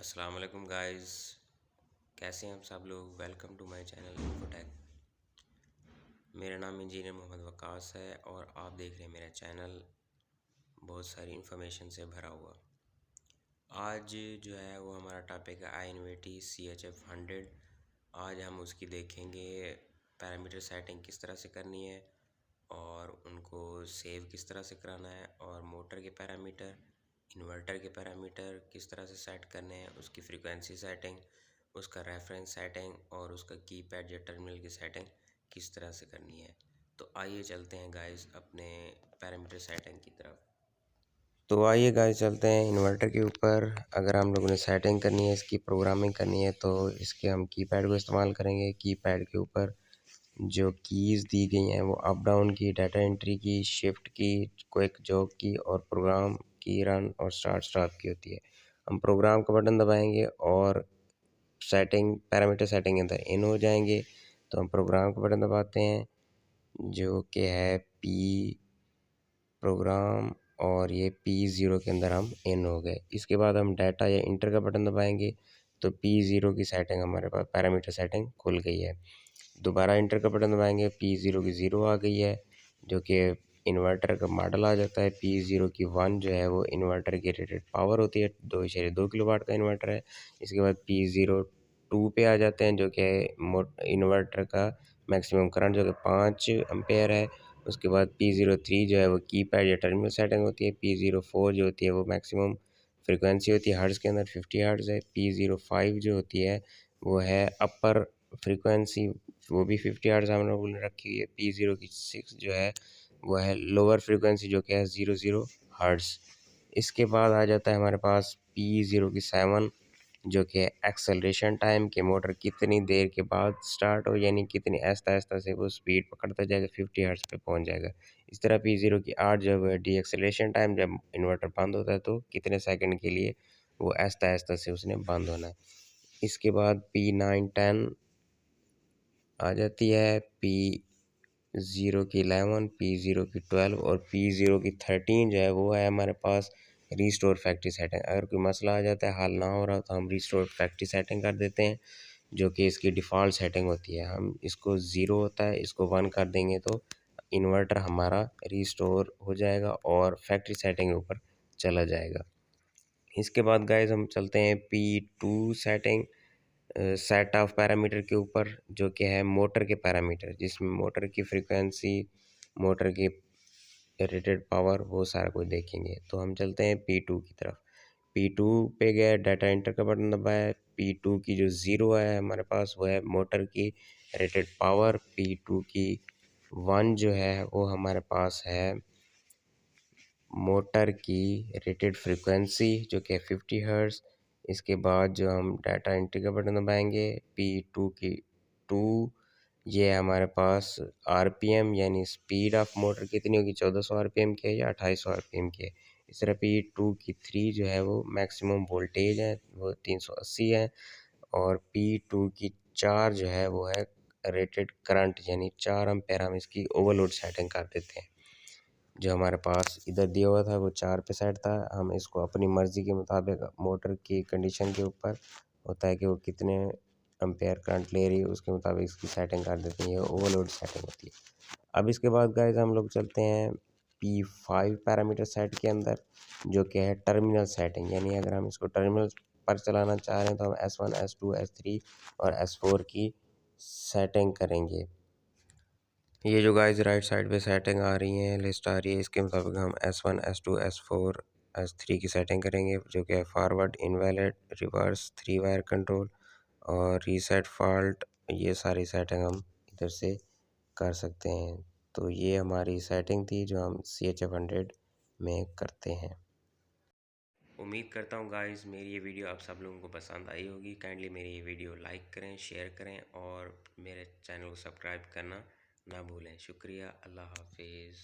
अस्सलाम वालेकुम गाइस। कैसे हैं आप सब लोग। Welcome to my channel Infotech. मेरा नाम इंजीनियर मोहम्मद वकास है और आप देख रहे हैं मेरा चैनल बहुत सारी इन्फॉर्मेशन से भरा हुआ। आज जो है वो हमारा टॉपिक है i/Infinity CHF 100। आज हम उसकी देखेंगे पैरामीटर सेटिंग किस तरह से करनी है और उनको सेव किस तरह से कराना है, और मोटर के पैरामीटर, इन्वर्टर के पैरामीटर किस तरह से सेट करने हैं, उसकी फ्रीक्वेंसी सेटिंग, उसका रेफरेंस सेटिंग और उसका कीपैड या टर्मिनल की सेटिंग किस तरह से करनी है। तो आइए चलते हैं गाइस अपने पैरामीटर सेटिंग की तरफ। तो आइए गाइस चलते हैं इन्वर्टर के ऊपर। अगर हम लोगों ने सेटिंग करनी है, इसकी प्रोग्रामिंग करनी है, तो इसके हम कीपैड को इस्तेमाल करेंगे। कीपैड के ऊपर जो कीज़ दी गई हैं वो अप डाउन की, डाटा एंट्री की, शिफ्ट की, क्विक जॉब की और प्रोग्राम की, रन और स्टार्ट स्टॉप की होती है। हम प्रोग्राम का बटन दबाएंगे और सेटिंग पैरामीटर सेटिंग के अंदर इन हो जाएंगे। तो हम प्रोग्राम का बटन दबाते हैं जो कि है पी प्रोग्राम, और ये P0 के अंदर हम इन हो गए। इसके बाद हम डाटा या इंटर का बटन दबाएंगे तो P0 की सेटिंग हमारे पास पैरामीटर सेटिंग खुल गई है। दोबारा इंटर का बटन दबाएंगे, P0 की 0 आ गई है जो कि इन्वर्टर का मॉडल आ जाता है। P0 की 1 जो है वो इन्वर्टर की रेटेड पावर होती है, 2.2 किलोवाट का इन्वर्टर है। इसके बाद P0 2 पे आ जाते हैं जो कि इन्वर्टर का मैक्सिमम करंट जो कि 5 एम्पेयर है। उसके बाद P03 जो है वो कीपैड या टर्मिनल सेटिंग होती है। P04 जो होती है वो मैक्सिमम फ्रीक्वेंसी होती है, हर्ट्ज़ के अंदर 50 हर्ट्ज़ है। P05 जो होती है वो है अपर फ्रीक्वेंसी, वो भी 50 हर्ट्ज़ हम लोगों ने रखी हुई है। P06 जो है वो है लोअर फ्रीक्वेंसी जो कि है 00 हर्ट्ज़। इसके बाद आ जाता है हमारे पास P07 जो कि एक्सेलरेशन टाइम के मोटर कितनी देर के बाद स्टार्ट हो, यानी कितनी आहिस्ता आहिस्ता से वो स्पीड पकड़ता जाएगा, 50 हर्ट्ज़ पे पहुंच जाएगा। इस तरह P0 की 8 जो है डी एक्सेलरेशन टाइम, जब इन्वर्टर बंद होता है तो कितने सेकंड के लिए वो आहिस्ता आहिस्ता से उसने बंद होना है। इसके बाद P9 10 आ जाती है, P0 की 11, P0 की 12 और P0 की 13 जो है वो है हमारे पास रीस्टोर फैक्ट्री सेटिंग। अगर कोई मसला आ जाता है, हल ना हो रहा, तो हम रीस्टोर फैक्ट्री सेटिंग कर देते हैं जो कि इसकी डिफ़ॉल्ट सेटिंग होती है। हम इसको 0 होता है, इसको 1 कर देंगे तो इन्वर्टर हमारा रीस्टोर हो जाएगा और फैक्ट्री सेटिंग के ऊपर चला जाएगा। इसके बाद गाइस हम चलते हैं P2 setting, set of parameter के ऊपर जो कि है मोटर के पैरामीटर, जिसमें मोटर की फ्रीक्वेंसी, मोटर की रेटेड पावर, वो सारा कुछ देखेंगे। तो हम चलते हैं P2 की तरफ। P2 पे गए, डाटा एंटर का बटन दबाया। P2 की जो 0 है हमारे पास वो है मोटर की रेटेड पावर। P2 की 1 जो है वो हमारे पास है मोटर की रेटेड फ्रीक्वेंसी जो कि 50 हर्ट्ज़। इसके बाद जो हम डाटा एंट्री का बटन दबाएंगे, P2 की 2 ये हमारे पास आरपीएम यानी स्पीड ऑफ मोटर कितनी होगी, 1400 आरपीएम की है या 2800 आरपीएम की है। इस तरह P2 की 3 जो है वो मैक्सिमम वोल्टेज है, वो 380 है। और P2 की 4 जो है वो है रेटेड करंट, यानी 4 एम्पेयर हम इसकी ओवरलोड सेटिंग कर देते हैं। जो हमारे पास इधर दिया हुआ था वो 4 पे सेट था, हम इसको अपनी मर्ज़ी के मुताबिक मोटर की कंडीशन के ऊपर होता है कि वो कितने एम्पेयर करंट ले रही है, उसके मुताबिक इसकी सेटिंग कर देते हैं। ये ओवरलोड सेटिंग होती है। अब इसके बाद गाइस हम लोग चलते हैं P5 पैरामीटर सेट के अंदर जो कि है टर्मिनल सेटिंग, यानी अगर हम इसको टर्मिनल पर चलाना चाह रहे हैं तो हम S1 S2 S3 और S4 की सेटिंग करेंगे। ये जो गाइस राइट साइड पे सेटिंग आ रही है, लिस्ट आ रही है, इसके मुताबिक हम S1 S2 S4 S3 की सेटिंग करेंगे जो कि है forward, invalid, reverse, 3 wire control और रीसेट फॉल्ट। ये सारी सेटिंग हम इधर से कर सकते हैं। तो ये हमारी सेटिंग थी जो हम CHF 100 में करते हैं। उम्मीद करता हूँ गाइस मेरी ये वीडियो आप सब लोगों को पसंद आई होगी। काइंडली मेरी ये वीडियो लाइक करें, शेयर करें और मेरे चैनल को सब्सक्राइब करना ना भूलें। शुक्रिया। अल्लाह हाफिज़।